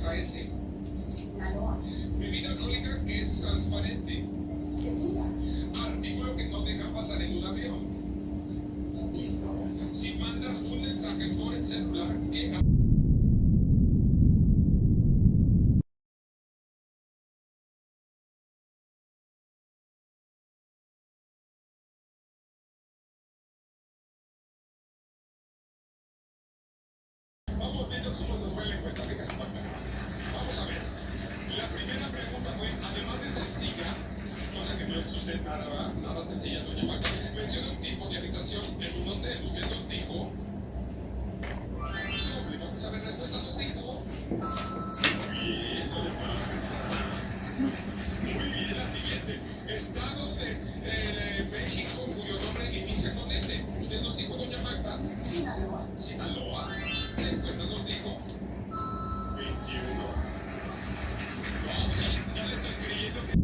letra S. Sinaloa. Bebida alcohólica que es transparente. Artículo que no deja pasar en un avión. Si mandas un mensaje por el celular que... Vamos viendo cómo nos fue la encuesta. Venga, vamos a ver. La primera pregunta fue, además de sencilla, cosa que no es usted nada sencilla, doña Magda, menciona un tipo de habitación en un hotel. ¿Usted nos dijo? Vamos a ver, respuesta nos dijo. Bien, doña Magda. Muy bien, la siguiente. Estado de México, cuyo nombre inicia con S. ¿Usted nos dijo, doña Magda? Sinaloa. Sinaloa. La encuesta nos dijo 21. No, sí, ya le estoy creyendo que...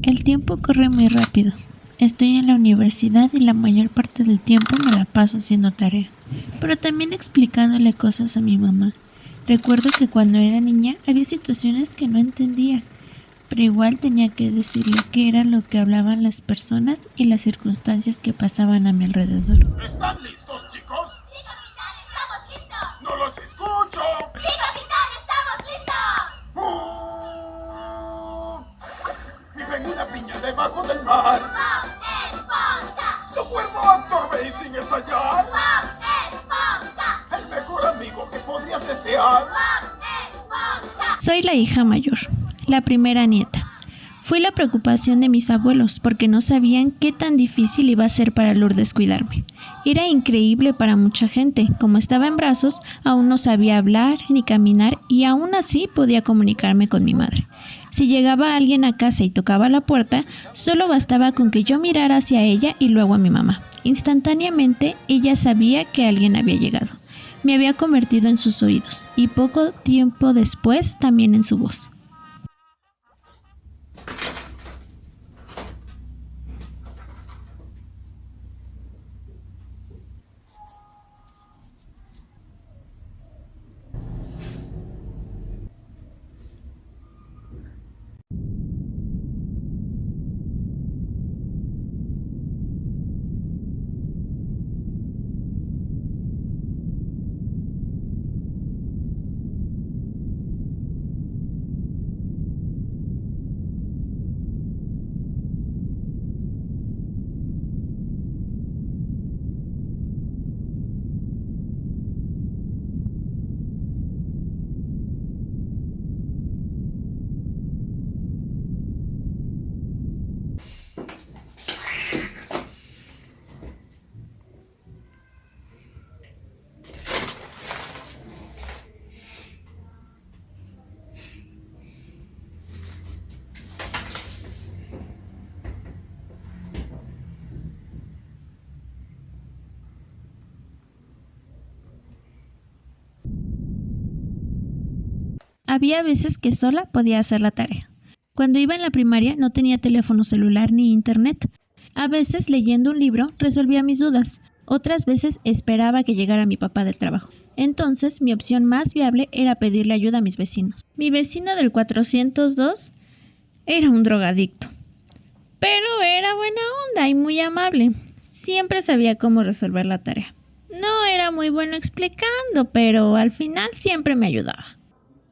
El tiempo corre muy rápido. Estoy en la universidad y la mayor parte del tiempo me la paso haciendo tarea, pero también explicándole cosas a mi mamá. Recuerdo que cuando era niña había situaciones que no entendía, pero igual tenía que decirle qué era lo que hablaban las personas y las circunstancias que pasaban a mi alrededor. ¿Están listos, chicos? ¡Sí, capitán! ¡Estamos listos! ¡No los escucho! ¡Sí, capitán! ¡Estamos listos! Vive en una piña debajo del mar. ¡Bob Esponja! Su cuerpo absorbe y sin estallar. ¡Bob Esponja! El mejor amigo que podrías desear. ¡Bob Esponja! Soy la hija mayor, la primera nieta. Fui la preocupación de mis abuelos porque no sabían qué tan difícil iba a ser para Lourdes cuidarme. Era increíble para mucha gente, como estaba en brazos, aún no sabía hablar ni caminar y aún así podía comunicarme con mi madre. Si llegaba alguien a casa y tocaba la puerta, solo bastaba con que yo mirara hacia ella y luego a mi mamá. Instantáneamente ella sabía que alguien había llegado. Me había convertido en sus oídos y poco tiempo después también en su voz. Había veces que sola podía hacer la tarea. Cuando iba en la primaria no tenía teléfono celular ni internet. A veces leyendo un libro resolvía mis dudas. Otras veces esperaba que llegara mi papá del trabajo. Entonces mi opción más viable era pedirle ayuda a mis vecinos. Mi vecino del 402 era un drogadicto. Pero era buena onda y muy amable. Siempre sabía cómo resolver la tarea. No era muy bueno explicando, pero al final siempre me ayudaba.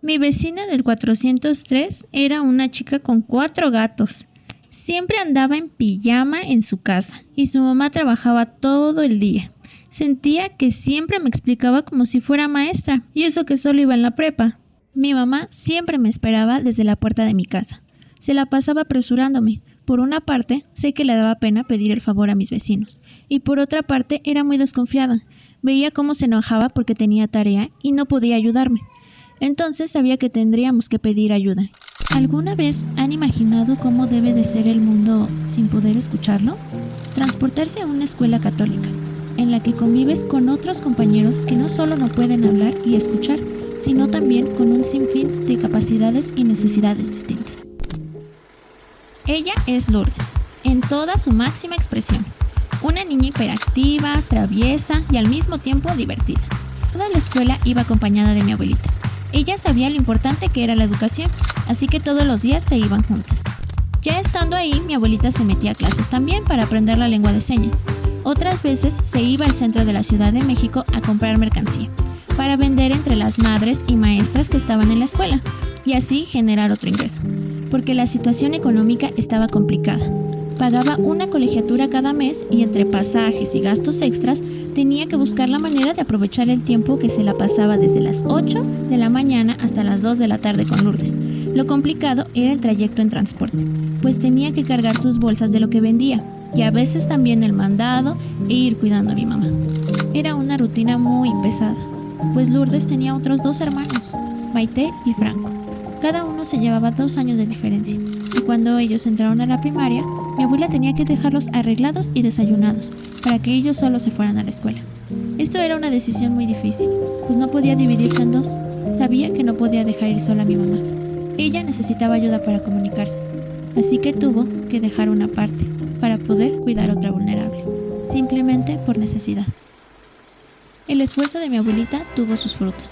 Mi vecina del 403 era una chica con 4 gatos. Siempre andaba en pijama en su casa y su mamá trabajaba todo el día. Sentía que siempre me explicaba como si fuera maestra, y eso que solo iba en la prepa. Mi mamá siempre me esperaba desde la puerta de mi casa. Se la pasaba apresurándome. Por una parte, sé que le daba pena pedir el favor a mis vecinos, y por otra parte era muy desconfiada. Veía cómo se enojaba porque tenía tarea y no podía ayudarme. Entonces sabía que tendríamos que pedir ayuda. ¿Alguna vez han imaginado cómo debe de ser el mundo sin poder escucharlo? Transportarse a una escuela católica, en la que convives con otros compañeros que no solo no pueden hablar y escuchar, sino también con un sinfín de capacidades y necesidades distintas. Ella es Lourdes, en toda su máxima expresión. Una niña hiperactiva, traviesa y al mismo tiempo divertida. Toda la escuela iba acompañada de mi abuelita. Ella sabía lo importante que era la educación, así que todos los días se iban juntas. Ya estando ahí, mi abuelita se metía a clases también para aprender la lengua de señas. Otras veces se iba al centro de la Ciudad de México a comprar mercancía, para vender entre las madres y maestras que estaban en la escuela, y así generar otro ingreso, porque la situación económica estaba complicada. Pagaba una colegiatura cada mes y entre pasajes y gastos extras tenía que buscar la manera de aprovechar el tiempo que se la pasaba desde las 8 de la mañana hasta las 2 de la tarde con Lourdes. Lo complicado era el trayecto en transporte, pues tenía que cargar sus bolsas de lo que vendía y a veces también el mandado e ir cuidando a mi mamá. Era una rutina muy pesada, pues Lourdes tenía otros 2 hermanos, Maite y Franco. Cada uno se llevaba 2 años de diferencia, y cuando ellos entraron a la primaria, mi abuela tenía que dejarlos arreglados y desayunados, para que ellos solos se fueran a la escuela. Esto era una decisión muy difícil, pues no podía dividirse en 2. Sabía que no podía dejar ir sola a mi mamá. Ella necesitaba ayuda para comunicarse, así que tuvo que dejar una parte, para poder cuidar a otra vulnerable, simplemente por necesidad. El esfuerzo de mi abuelita tuvo sus frutos,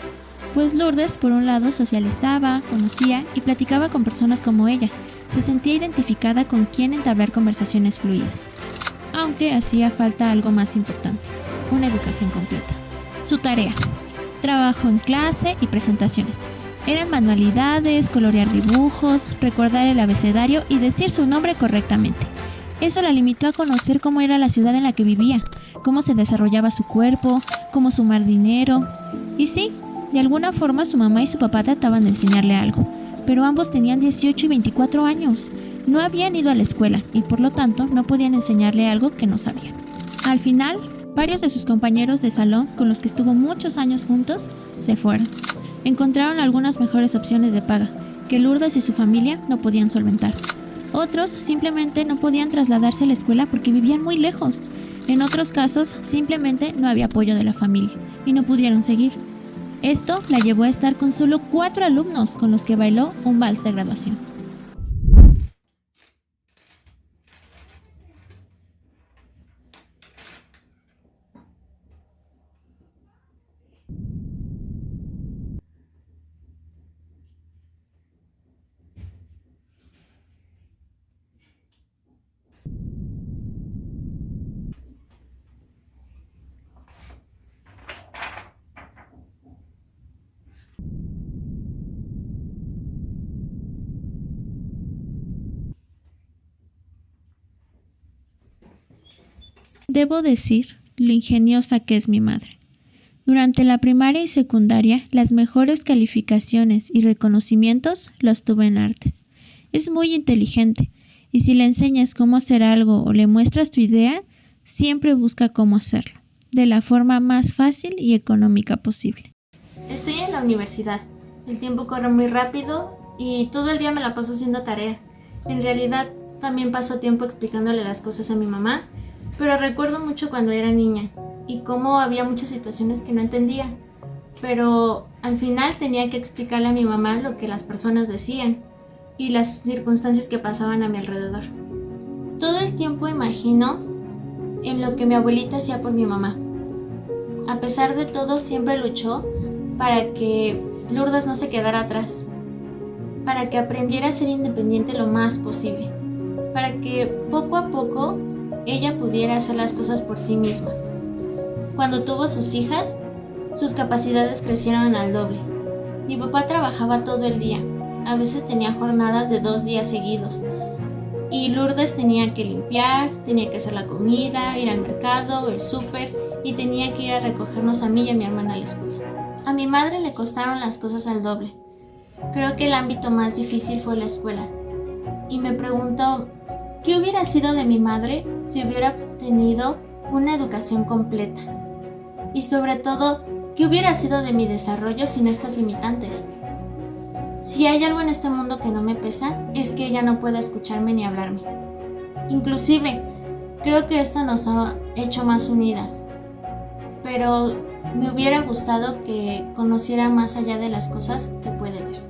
pues Lourdes, por un lado, socializaba, conocía y platicaba con personas como ella. Se sentía identificada con quien entablar conversaciones fluidas. Aunque hacía falta algo más importante, una educación completa. Su tarea: trabajo en clase y presentaciones. Eran manualidades, colorear dibujos, recordar el abecedario y decir su nombre correctamente. Eso la limitó a conocer cómo era la ciudad en la que vivía, cómo se desarrollaba su cuerpo, cómo sumar dinero. Y sí, de alguna forma su mamá y su papá trataban de enseñarle algo, pero ambos tenían 18 y 24 años. No habían ido a la escuela y por lo tanto no podían enseñarle algo que no sabían. Al final, varios de sus compañeros de salón con los que estuvo muchos años juntos se fueron. Encontraron algunas mejores opciones de paga que Lourdes y su familia no podían solventar. Otros simplemente no podían trasladarse a la escuela porque vivían muy lejos. En otros casos, simplemente no había apoyo de la familia y no pudieron seguir. Esto la llevó a estar con solo 4 alumnos con los que bailó un vals de graduación. Debo decir lo ingeniosa que es mi madre. Durante la primaria y secundaria, las mejores calificaciones y reconocimientos los tuve en artes. Es muy inteligente, y si le enseñas cómo hacer algo o le muestras tu idea, siempre busca cómo hacerlo, de la forma más fácil y económica posible. Estoy en la universidad. El tiempo corre muy rápido y todo el día me la paso haciendo tarea. En realidad, también paso tiempo explicándole las cosas a mi mamá, pero recuerdo mucho cuando era niña y cómo había muchas situaciones que no entendía, pero al final tenía que explicarle a mi mamá lo que las personas decían y las circunstancias que pasaban a mi alrededor. Todo el tiempo imagino en lo que mi abuelita hacía por mi mamá. A pesar de todo, siempre luchó para que Lourdes no se quedara atrás, para que aprendiera a ser independiente lo más posible, para que poco a poco ella pudiera hacer las cosas por sí misma. Cuando tuvo sus hijas, sus capacidades crecieron al doble. Mi papá trabajaba todo el día, a veces tenía jornadas de 2 días seguidos, y Lourdes tenía que limpiar, tenía que hacer la comida, ir al mercado, el súper y tenía que ir a recogernos a mí y a mi hermana a la escuela. A mi madre le costaron las cosas al doble. Creo que el ámbito más difícil fue la escuela. Y me preguntó, ¿qué hubiera sido de mi madre si hubiera tenido una educación completa? Y sobre todo, ¿qué hubiera sido de mi desarrollo sin estas limitantes? Si hay algo en este mundo que no me pesa, es que ella no pueda escucharme ni hablarme. Inclusive, creo que esto nos ha hecho más unidas. Pero me hubiera gustado que conociera más allá de las cosas que puede ver.